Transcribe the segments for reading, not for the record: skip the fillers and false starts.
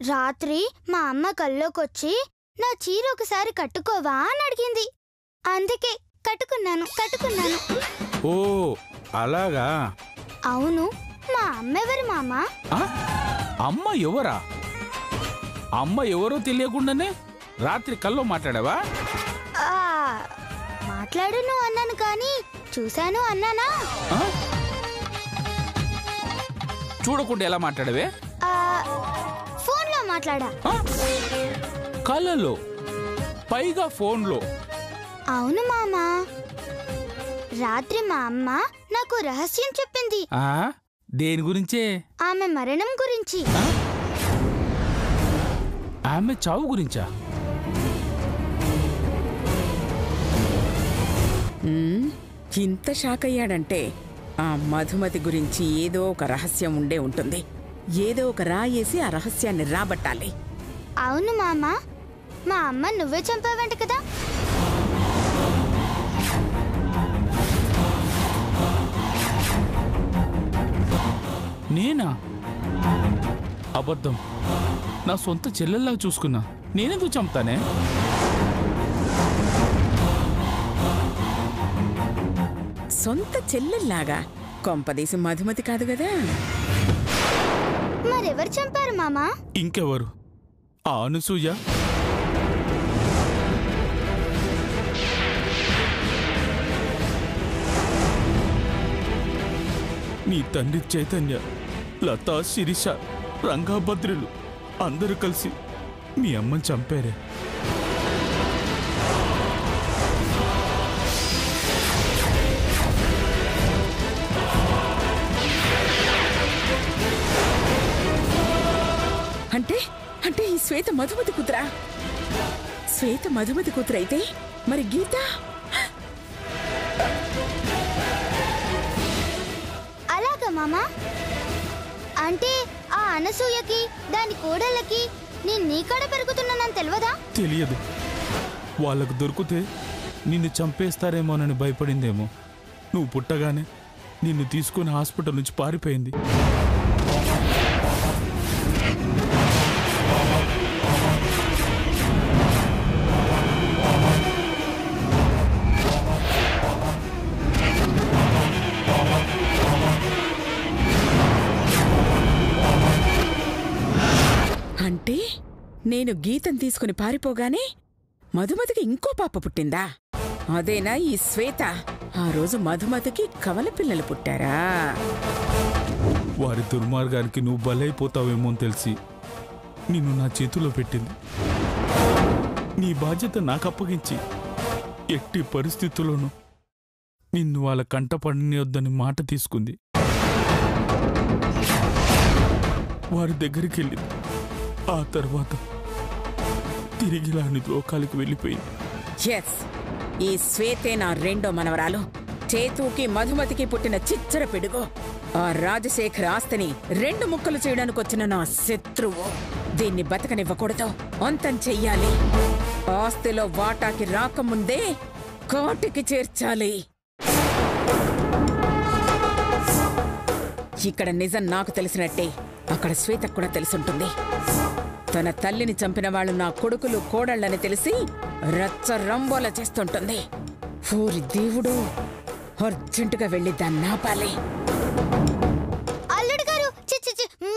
రాత్రి మా అమ్మ కల్లోకొచ్చి నా చీర ఒకసారి కట్టుకోవా అని అడిగింది. అందుకే కట్టుకున్నాను. ఓ అలాగా? అవును. మా అమ్మ ఎవరు మామా? అమ్మ ఎవరా? అమ్మ ఎవరో తెలియకుండానే రాత్రి కల్లో మాట్లాడావా? మాట్లాడును అన్నాను కానీ చూశాను అన్నానా? చూడకుండా ఎలా మాట్లాడవే? ఫోన్లో మాట్లాడా. కళ్ళలో, పైగా ఫోన్లో? అవును మామా. రాత్రి మా అమ్మ నాకు రహస్యం చెప్పింది. దేని గురించే? ఆమె మరణం గురించి. ఆమె చావు గురించా? ఇంత షాక్ అయ్యాడంటే ఆ మధుమతి గురించి ఏదో ఒక రహస్యం ఉండే ఉంటుంది. ఏదో ఒక రాయేసి ఆ రహస్యాన్ని రాబట్టాలి. అవును మామా. మా అమ్మ నువ్వే చంపావంట కదా? నేనా? అబద్ధం. నా సొంత చెల్లెల్లా చూసుకున్నా. నేనెందుకు చంపుతానే? సొంత చెల్లెల్లాగా? కొంపదీసి మధుమతి కాదు కదా? మరెవరు చంపారు మామా? ఇంకెవరు? ఆ అనసూయ. నీ తండ్రి చైతన్య, లతా, శిరీష, రంగాభద్రులు అందరూ కలిసి మీ అమ్మని చంపారే. అంటే ఈ శ్వేత మధుమతి కూతురా? శ్వేత మధుమతి కూతురైతే మరి గీత? అలాగా మామా? అంటే ఆ అనసూయకి దాని కోడళ్ళకి నేను నీకాడ పెరుగుతున్నానని తెలియదా? తెలియదు. వాళ్ళకు దొరికితే నిన్ను చంపేస్తారేమోనని భయపడిందేమో. నువ్వు పుట్టగానే నిన్ను తీసుకుని హాస్పిటల్ నుంచి పారిపోయింది. అంటే నేను గీతం తీసుకుని పారిపోగానే మధుమతికి ఇంకో పాప పుట్టిందా? అదేనా ఈ శ్వేత? ఆ రోజు మధుమతికి కవల పిల్లలు పుట్టారా? వారి దుర్మార్గానికి నువ్వు బలైపోతావేమో తెలిసి నిన్ను నా చేతిలో పెట్టింది. నీ బాధ్యత నాకు అప్పగించి ఎట్టి పరిస్థితుల్లోనూ నిన్ను వాళ్ళ కంట పడనియొద్దని మాట తీసుకుంది. వారి దగ్గరికి వెళ్ళింది. ఆ తర్వాత తిరిగి లాని లోకాలకు వెళ్ళిపోయింది. ఈ శ్వేతే నా రెండో మనవరాలు. చేతుకి మధుమతికి పుట్టిన చిచ్చర పిడుగు. ఆ రాజశేఖర్ ఆస్తిని రెండు ముక్కలు చేయడానికి వచ్చిన నా శత్రువు. దీన్ని బతకనివ్వకూడదు, అంతం చెయ్యాలి. ఆస్తిలో వాటాకి రాకముందే కాటికి చేర్చాలి. ఇక్కడ నిజం నాకు తెలిసినట్టే అక్కడ శ్వేతకు కూడా తెలిసుంటుంది. తన తల్లిని చంపిన వాళ్ళు నా కొడుకులు కోడళ్ళని తెలిసి రచ్చ రంబోల చేస్తుంటుంది. ఊరి దేవుడు, అర్జెంటుగా వెళ్ళి దాన్ని ఆపాలి. అల్లుడు గారు,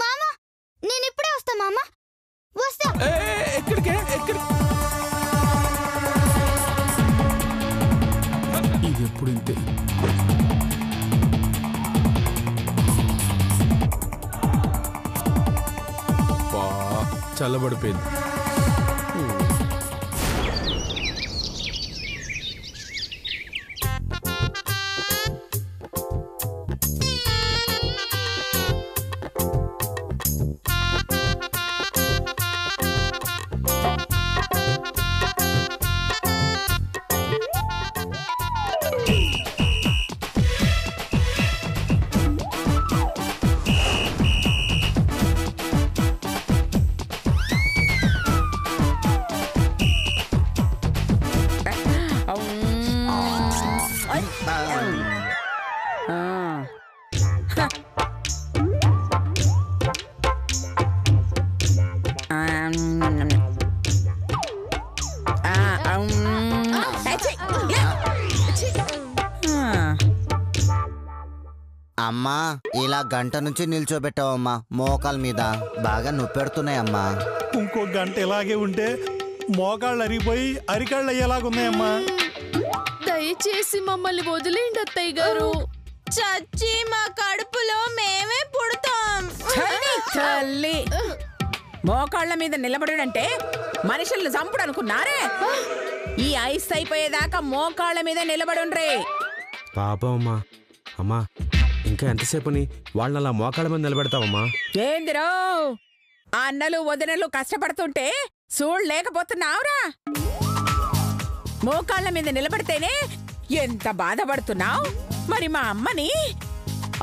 మామా నేను ఇప్పుడే వస్తా మామా. వస్తా. ఇది ఎప్పుడు ఇంతే. చల్లబడిపోయింది. అమ్మా ఇలా గంట నుంచి నిల్చోబెట్టావమ్మా మోకాల మీద బాగా నొప్పెడుతున్నాయమ్మా. ఇంకో గంట ఇలాగే ఉంటే మోకాళ్ళు అరిగిపోయి అరికాళ్ళు అయ్యేలాగున్నాయమ్మా. దయచేసి మమ్మల్ని వదిలేండి అత్తయ్య గారు. చచ్చి మా కడుపులో మేమే పుడతాం. తల్లి మోకాళ్ళ మీద నిలబడుడంటే మనుషుల్ని చంపుడు అనుకున్నారే? ఈ ఐస్ అయిపోయేదాకా మోకాళ్ళ మీద నిలబడుండ్రే. పాపం అమ్మా. అమ్మా ఇంకా ఎంతసేపుని వాళ్ళని అలా మోకాళ్ళ మీద నిలబెడతావమ్మా? ఏందిరో అన్నలు వదినలు కష్టపడుతుంటే చూడలేకపోతున్నావురా? మోకాళ్ళ మీద నిలబడితేనే ఎంత బాధపడుతున్నావు. మరి మా అమ్మని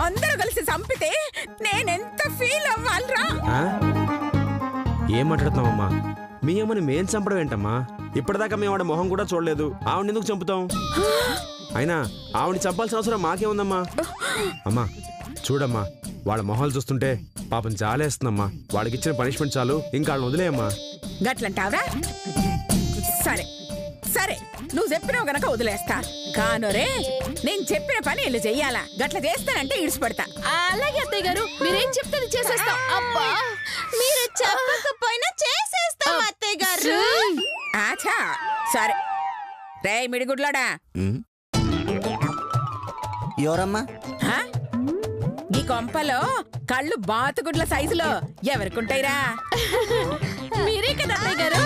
అందరూ కలిసి చంపితే నేనెంత ఫీల్ అవ్వాలరా? ఏం మాట్లాడుతున్నావమ్మా? మీ అమ్మని మేం చంపడం ఏంటమ్మా? ఇప్పటిదాకా మేము ఆవిడ మొహం కూడా చూడలేదు. ఆవిడ ఎందుకు చంపుతాం? అయినా ఆవిడని చంపాల్సిన అవసరం మాకేముందమ్మా? అమ్మా చూడమ్మా, వాళ్ళ మొహాలు చూస్తుంటే పాపం జాలేస్తుందమ్మా. వాళ్ళకి ఇచ్చిన పనిష్మెంట్ చాలు, ఇంకా వాళ్ళని వదిలేయమ్మా. గట్లంటావురా? సరే సరే, నువ్వు చెప్పినావు గనక వదిలేస్తా. కానురే నేను చెప్పిన పని ఇల్లు చెయ్యాలా? గట్ల చేస్తానంటే ఇడిచిపెడతా. అలాగే అత్తయ్య గారు, మీరేం చెప్తే చేసేస్తాం. అబ్బా మీరు చెప్పకపోయినా చేసేస్తాం అత్తయ్య గారు. ఆచా సరే. రే మిడిగుడ్లాడా, ఎవరమ్మా? ఈ కొంపలో కళ్ళు బాతుగుడ్ల సైజులో ఎవరికుంటాయిరా? మీరే కదా అత్తయ్య గారు.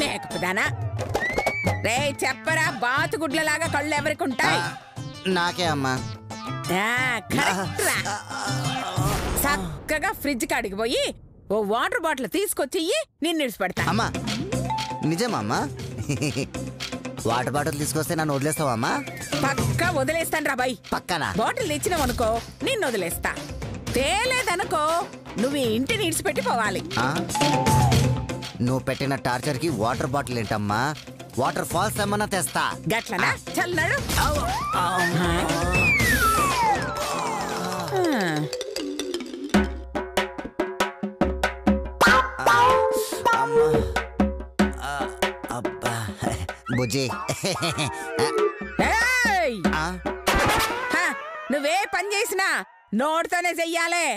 మేకపుదానా రే చెప్పరా, బాతుగుడ్లలాగా కళ్ళు ఎవరికుంటాయి? నాకే అమ్మా. చక్కగా ఫ్రిడ్జ్ కాడికి పోయి ఓ వాటర్ బాటిల్ తీసుకొచ్చి నిన్ను విడిచిపెడతా. అమ్మా నిజమా అమ్మా? వాటర్ బాటిల్ తీసుకొస్తే నన్ను వదిలేస్తావమ్మా? పక్కా వదిలేస్తాను రా బాయ్. పక్కన బాటిల్ తెచ్చినావనుకో నిన్ను వదిలేస్తా. తేలేదనుకో నువ్వు ఇంటిని విడిచిపెట్టి పోవాలి. నువ్వు పెట్టిన టార్చర్ కి వాటర్ బాటిల్ ఏంటమ్మా? వాటర్ ఫాల్స్ ఏమన్నా తెస్తా. గట్లనా? చల్లడు. బుజ్జి నువ్వే పని చేసినా నోటితోనే చెయ్యాలే.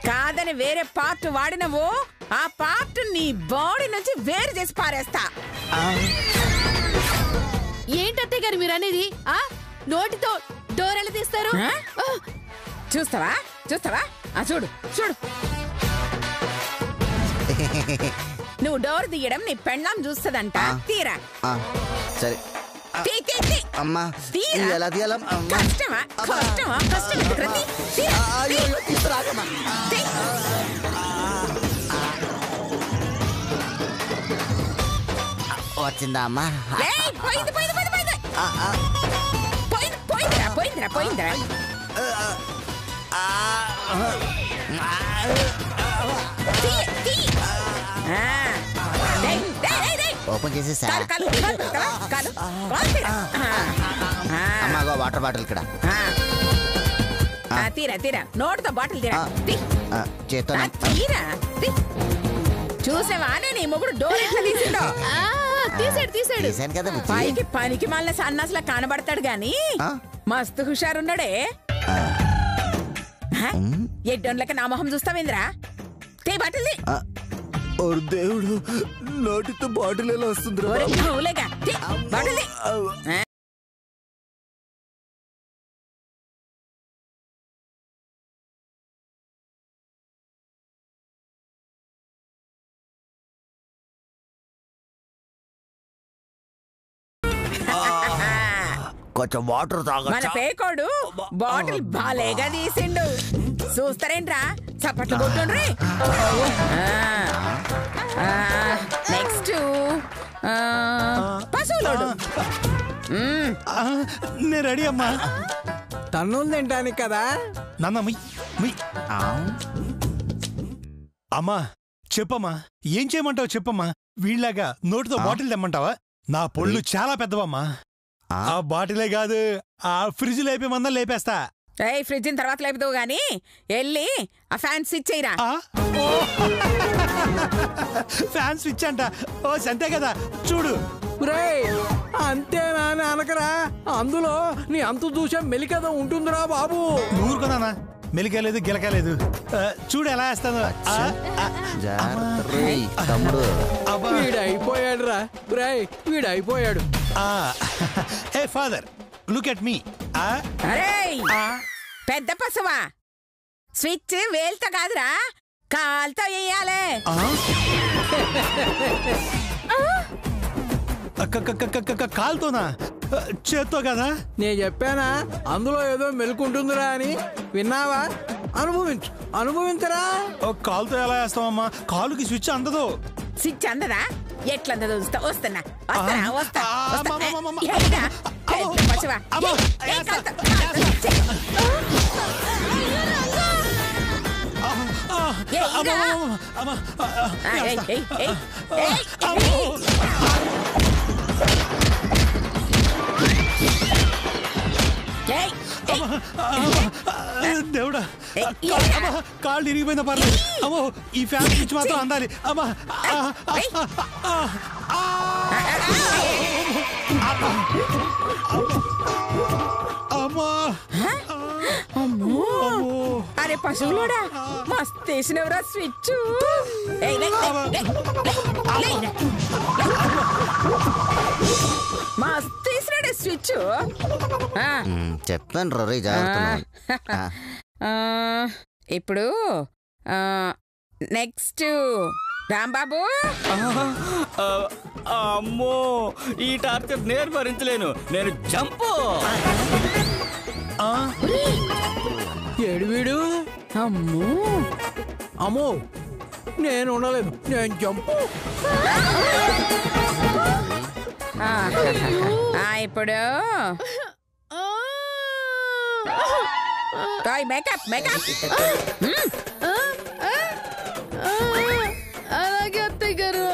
కాదని వేరే పార్ట్ వాడినవు, ఆ పార్ట్ నీ బాడీ నుంచి వేరు చేసి పారేస్తా. ఏంటత్తయ్య గారు మీరు అనేది? నోటితో డోర్ ఎలా తీస్తారు? చూస్తావా చూస్తావా? చూడు చూడు. నువ్వు డోర్ తీయడం నీ పెళ్ళాం చూస్తదంట. తీరా. సరే అమ్మా. ఎలా తీయాలా? కష్టమా కష్టమా కష్టం. వచ్చిందా అమ్మా? పోయిందిరా పోయిందిరా పోయిందిరా. ఓపెన్ చేసేసా. అమ్మా వాటర్ బాటిల్ ఇక్కడ. తీరా తీరా. నోటితో బాటిల్ తీరా. చేతో తీరా. చూసావా నీ మొగుడు డోర్ ఎట్లా తీసిండో? తీసాడు తీసాడు. తీసాను కదా. పైకి పనికి మళ్ళీ సన్నాసులా కనబడతాడు గాని మస్తు హుషారున్నాడే. ఎడ్డోన్లకి నా మొహం చూస్తావేంద్రా? తే బాటిల్. దేవుడు, నోటితో బాటిల్ ఎలా వస్తుంది? బాటిల్. కొంచెం వాటర్ తాగొచ్చా? మన పేకోడు బాటిల్ బాలేగా తీసిండు. చూస్తారేంట్రా? చప్పట్లు కొట్టుండ్రి. నెక్స్ట్ పశువులోడు. నేను రెడీ అమ్మా. తన్నులు తింటానికి కదా నాన్న. అమ్మా చెప్పమ్మా, ఏం చేయమంటావు చెప్పమ్మా? వీళ్ళగా నోటితో బాటిల్ తెమ్మంటావా? నా పొళ్ళు చాలా పెద్దవమ్మా. ఆ బాటిలే కాదు, ఆ ఫ్రిడ్జ్ లేపేమన్నా లేపేస్తా. ఫ్రిడ్జ్ తర్వాత లేపుతావు గాని వెళ్ళి ఆ ఫ్యాన్ స్విచ్ చేయరా. ఫ్యాన్ స్విచ్ అంట. ఓ సంతే కదా. చూడు రేయ్ అంతేనా అని అనకరా, అందులో నీ అంతు చూసే మెలికద ఉంటుందిరా బాబు. ఊరుకున్నానా, మెలికలేదు గిలకలేదు. చూడు ఎలా వేస్తాను. తమ్ముడు వీడైపోయాడు రా, రేయ్ వీడైపోయాడు. ఏ ఫాదర్, లుక్ ఎట్ మీ. పెద్ద పశువా, స్విచ్ వేల్తో కాదురా, కాల్తో వేయాలే. కాలుతోనా, చేత్తో కదా? నేను చెప్పానా అందులో ఏదో మెలుకుంటుందిరా అని, విన్నావా? అనుభవించు, అనుభవించరా. కాలుతో ఎలా వేస్తావమ్మా, కాలుకి స్విచ్ అందదు. స్విచ్ అందదా? ఎట్లందదో చూస్తా. వస్తున్నా పశువా. దేవుడా, కాళ్ళు ఇరిగిపోయినా పర్లేదు. అమ్మో, ఈ ఫ్యాన్ స్విచ్ మాత్రం అందాలి. అమ్మా అరే పశువులోడా, మస్తు వేసినవరా స్విచ్. మస్తు వేసినాడే స్విచ్. చెప్పాను రోరీ, ఇప్పుడు నెక్స్ట్ రాంబాబు. అమ్మో, ఈ టార్చర్ నేను భరించలేను. నేను జంపు. ఏడు వీడు. అమ్మో అమ్మో, నేను ఉండలేదు, నేను జంపు. ఇప్పుడు మేకప్ మేకప్. అలాగే అత్తయ్య గారు.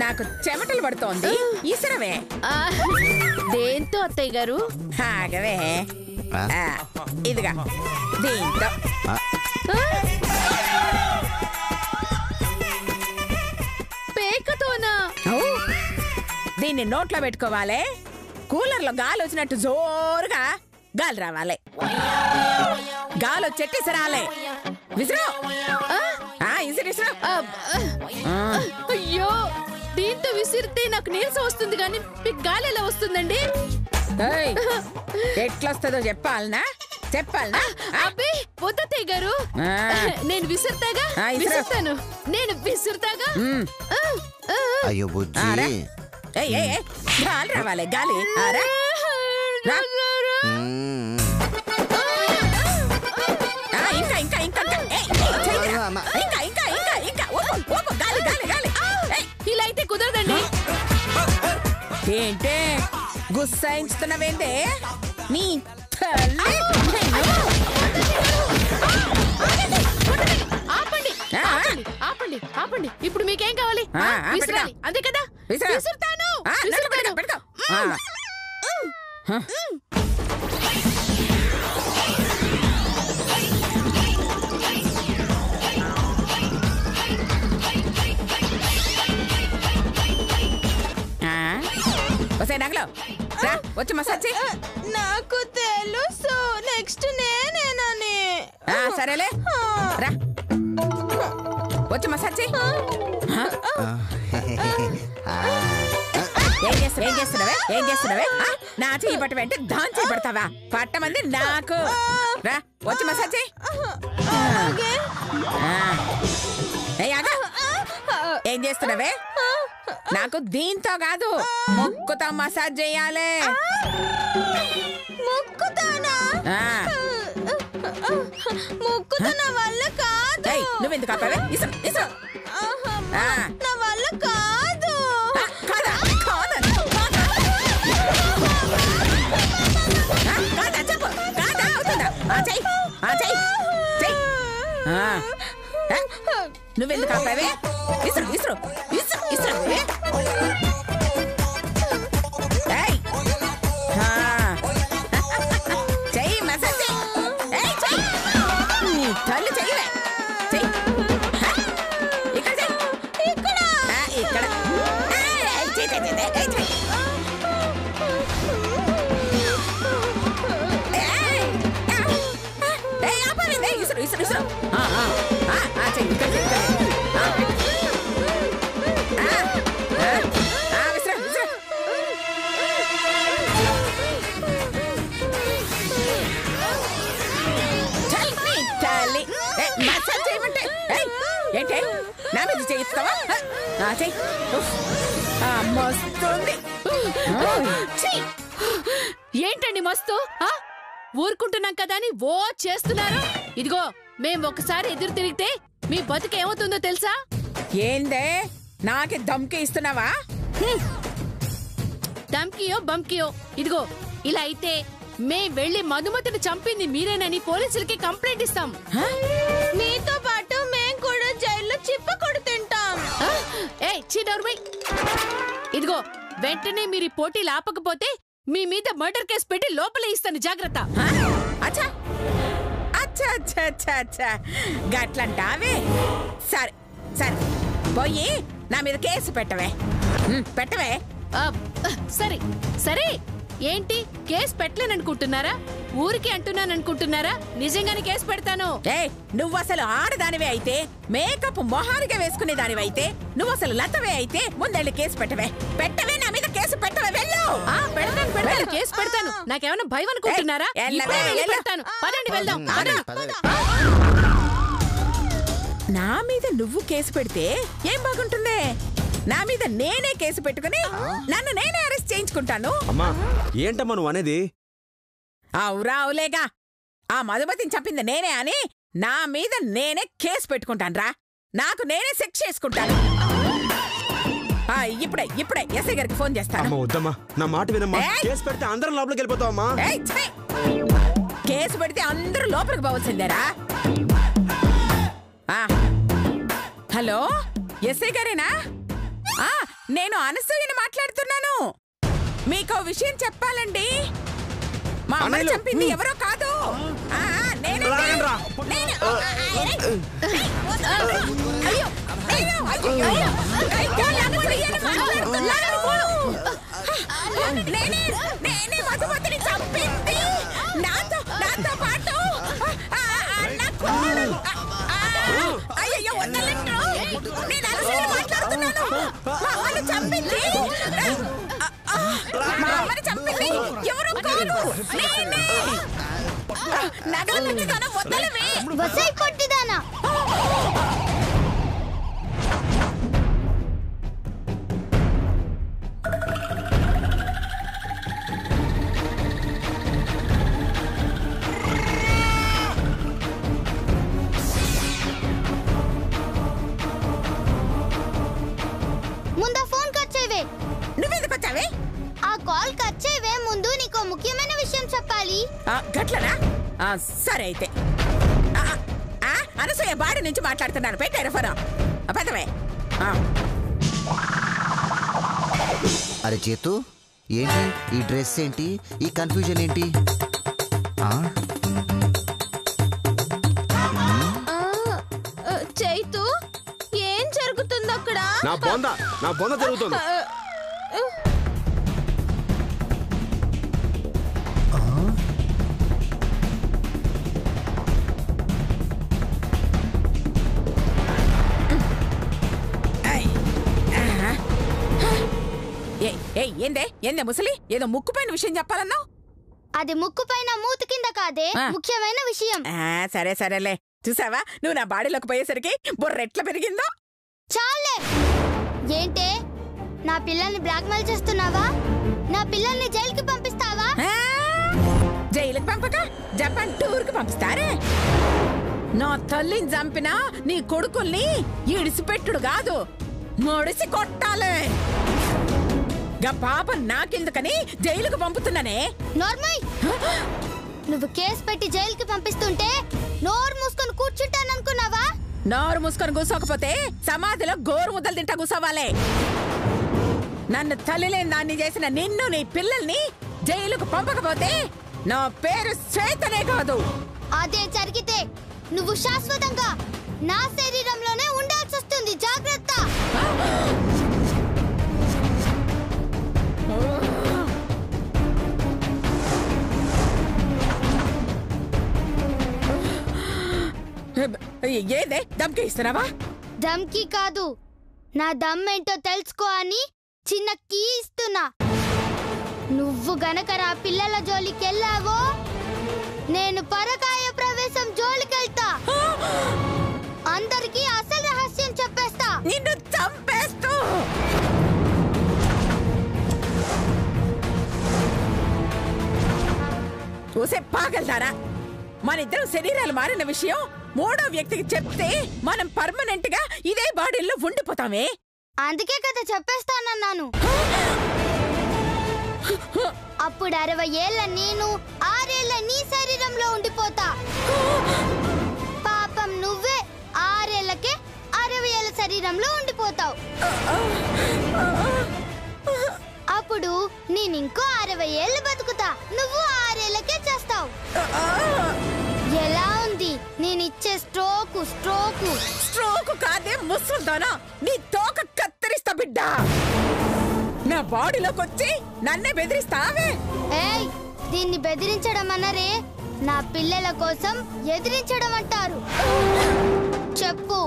నాకు చెమటలు పడుతోంది, ఈసరవే. దేంతో అత్తయ్య గారు? ఆగవే, ఇదిగా దీంతో. పేకతోనా? దీన్ని నోట్లో పెట్టుకోవాలి. కూలర్లో గాలి వచ్చినట్టు జోరుగా గాలి రావాలి. గాలి వచ్చేట్టి ఇసరాలే. విసిరు, ఇసిరు ఇసిరు. అయ్యో, దీంతో విసిరితే నాకు నీరసం వస్తుంది కానీ మీకు గాలి ఎలా వస్తుందండి? ఎట్లొస్తుందో చెప్పాలనా? చెప్పాలనా? అబ్బే వద్దత్తయ్య గారు, నేను విసురుతాగా. విసురుతాను, నేను విసురుతాగా. అయ్యో బుజ్జి, గాలి రావాలి, గాలి. ఇంకా ఇంకా ఇంకా ఇంకా ఇంకా ఇంకా గాలి గాలి గాలి. ఇలా అయితే కుదరదండి. ఏంటే గుస్సాయించుతున్నావేంటే నీ తల్లి? ఆపండి ఆపండి ఆపండి. ఇప్పుడు మీకేం కావాలి? విసరాలి, అంతే కదా? విసురుతాను. వస్తాయి నగలు రా, వచ్చి మసాజ్. నాకు తెలుసు నెక్స్ట్ నేనేనని. సరేలే రా, వచ్చి మసాజ్. ఏం చేస్తున్నావే? నా చెయ్యి పట్టు అంటే దాని చెయ్యి పడతావా? పట్టమంది నాకు. రా, వచ్చి మసాజ్. ఏం చేస్తున్నావే? నాకు దీంతో కాదు, ముక్కుతో మసాజ్ చేయాలి. ముక్కుతానా? ముక్కుతో నా వల్ల కాదు. నువ్వెందుకు ఆపావే? నా వల్ల కాదు. నువ్వెందుకు ఆపావే? చెయ్యి మసాజ్. నీ తల్లి చెయ్యవే, చెయ్యి ఇక్కడ. ఏంటే నా మీద చేయిస్తావా? ఏంటండి మస్తు ఊరుకుంటున్నాం కదా అని ఓ చేస్తున్నారు. ఇదిగో మేం ఒకసారి ఎదురు తిరిగితే మీ బతుకు ఏమవుతుందో తెలుసా? ఏందే నాకే దమ్కి ఇస్తున్నావా? దమ్కియో బంకియో, ఇదిగో ఇలా అయితే మేం వెళ్లి మధుమతిని చంపింది మీరేనని పోలీసులకి కంప్లైంట్ ఇస్తాం. మీతో పాటు మేం కూడా జైల్లో చిప్ప కొడు తింటాం. ఇదిగో వెంటనే మీరు పోటీలు ఆపకపోతే మీ మీద మర్డర్ కేసు పెట్టి లోపల ఇస్తాను, జాగ్రత్త. అచ్చా అచ్చా అచ్చా అచ్చా అచ్చా గట్లంటావే. సరే సరే పోయి నా మీద కేసు పెట్టవే. పెట్టవే. సరే సరే. ఏంటి కేసు పెట్టలేననుకుంటున్నారా? ఊరికి అంటున్నాననుకుంటున్నారా? నిజంగానే కేసు పెడతాను. నువ్వు అసలు ఆడదానివే అయితే, మేకప్ మొహానిగా వేసుకునే దానివైతే, నువ్వు అసలు లతవే అయితే ముందెళ్ళి కేసు పెట్టవే. పెట్టవే, నా మీద కేసు పెట్టవే. వెళ్ళు. పెడతాను పెడతాను, కేసు పెడతాను. నాకేమైనా భయం అనుకుంటున్నారా? పెడతాను. పదండి వెళ్దాం. నా మీద నువ్వు కేసు పెడితే ఏం బాగుంటుందే? నా మీద నేనే కేసు పెట్టుకుని నన్ను నేనే అరెస్ట్ చేయించుకుంటాను. అమ్మా ఏంటమ్మా నువ్వు అనేది? అవురా అవులేగా, ఆ మధుమతిని చంపింది నేనే అని నా మీద నేనే కేసు పెట్టుకుంటాను రా. నాకు నేనే శిక్ష చేసుకుంటాను. ఇప్పుడే ఇప్పుడే ఎస్ఐ గారికి ఫోన్ చేస్తాను. వద్దమ్మా, నా మాట వినమ్మా. కేసు పెడితే అందరం లోపలికి వెళ్ళిపోతావమ్మా. కేసు పెడితే అందరూ లోపలికి పోవాల్సిందేరా. హలో, ఎస్ఐ గారేనా? నేను అనసూయని మాట్లాడుతున్నాను. మీకో విషయం చెప్పాలండి. మా అమ్మని చంపింది ఎవరో కాదు. నేనే మధుమతిని చంపింది. నాతో పాటు అయ్యో వదలండి, నేను అనసూయని మాట్లాడుతున్నాను. మా అమ్మని చంపింది ఎవరో కాదు, నేనే. నగల పెట్టిదానా? వదలవే. వసై కొట్టిదానా? ముందా ఫోన్ కట్ చేయవే. నువ్వెందుకు వచ్చావే? ఆ కాల్ కట్ చేయవే. ముందు నీకు ముఖ్యమైన విషయం చెప్పాలి. గట్లనా? సరే అయితే. అనసూయ బాడి నుంచి మాట్లాడుతున్నాను. పెట్టారు ఫోన్. పెద్దవే. అరే చేతు, ఏంటి ఈ డ్రెస్ ఏంటి? ఈ కన్ఫ్యూజన్ ఏంటి? చైతు, ఏం జరుగుతుంది అక్కడ? నా బొంద జరుగుతుంది. ఏందే ముసలి, ఏదో ముక్కుపైన విషయం చెప్పాలన్నావు? అది ముక్కుపైన మూతి కింద కాదే, ముఖ్యమైన విషయం. సరే సరేలే. చూసావా, నువ్వు నా బాడీలోకి పోయేసరికి బుర్ర ఎట్లా పెరిగిందో. చాలే. ఏంటే నా పిల్లల్ని బ్లాక్మెయిల్ చేస్తున్నావా? నా పిల్లల్ని జైలుకి పంపిస్తావా? జైలుకి పంపక జపాన్ టూర్కి పంపిస్తారే. నా తల్లిని చంపినా నీ కొడుకుల్ని ఇడిసిపెట్టుడు కాదు, మొడిసి కొట్టాలే. పాప నాకెందుకని జైలుకు పంపుతున్నానే. నార్మల్, నువ్వు కేసు పెట్టి జైలుకి పంపిస్తుంటే నోరు మూసుకొని కూర్చుంటాననుకున్నావా? నోరు మూసుకొని కూర్చోకపోతే సమాధిలో గోరు ముద్దలు తింటా కూర్చోవాలే. నన్ను తల్లిలేని దాన్ని చేసిన నిన్ను, నీ పిల్లల్ని జైలుకు పంపకపోతే నా పేరు శ్వేతనే కాదు. అదే జరిగితే నువ్వు శాశ్వతంగా నా శరీరంలోనే ఉండాల్సి వస్తుంది. జాగ్రత్త. ఏదే దమ్కి ఇస్తున్నావా? దమ్కి కాదు, నా దమ్మేంటో తెలుసుకో అని చిన్న కీ ఇస్తున్నా. నువ్వు గనక నా పిల్లల జోలికెళ్ళావో నేను పరకాయ ప్రవేశం జోలికెళ్తా. అందరికీ అసలు రహస్యం చెప్పేస్తా. నిన్ను చంపేస్తూ. ఊసే పాగల్దారా, మనిద్దరం శరీరాలు మారిన విషయం మూడో వ్యక్తికి చెప్తే మనం పర్మనెంట్ గా ఇదే బాడీలో ఉండిపోతామే. అందుకే కదా చెప్పేస్తానన్నాను. అప్పుడు 60 ఏళ్ల నేను 6 ఏళ్ల నీ శరీరంలో ఉండిపోతా. పాపం నువ్వే 6 ఏళ్లకే 60 ఏళ్ల శరీరంలో ఉండిపోతావు. అప్పుడు నేనింకో 60 ఏళ్ళు బతుకుతా, నువ్వు 6 ఏళ్లకే చేస్తావు. ఎలా ఉంది నేనిచ్చే స్ట్రోకు? స్ట్రోకు స్ట్రోకు కాదే ముసుల్దానా, నీ తోక కత్తిరిస్తా బిడ్డ. నా బాడీలోకి వచ్చి నన్నే బెదిరిస్తావే? ఏయ్, దీన్ని బెదిరించడం అన్నరే, నా పిల్లల కోసం ఎదిరించడం అంటారు. చెప్పు,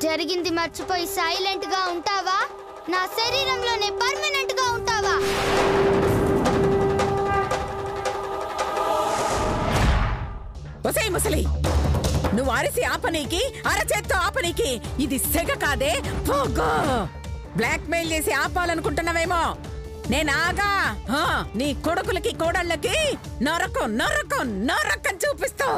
జరిగింది మర్చిపోయి సైలెంట్ గా ఉంటావా, నా శరీరంలోనే పర్మనెంట్ గా ఉంటావా? ఒసేయ్ ముసలి, నువ్వు అరిసి ఆపనీకి అరచేత్తో ఆపనీకి ఇది సెగ కాదే, పోగో. బ్లాక్ మెయిల్ చేసి ఆపాలనుకుంటున్నావేమో. నేనాగా నీ కొడుకులకి కోడళ్ళకి నరకం నరకం నరకం చూపిస్తా.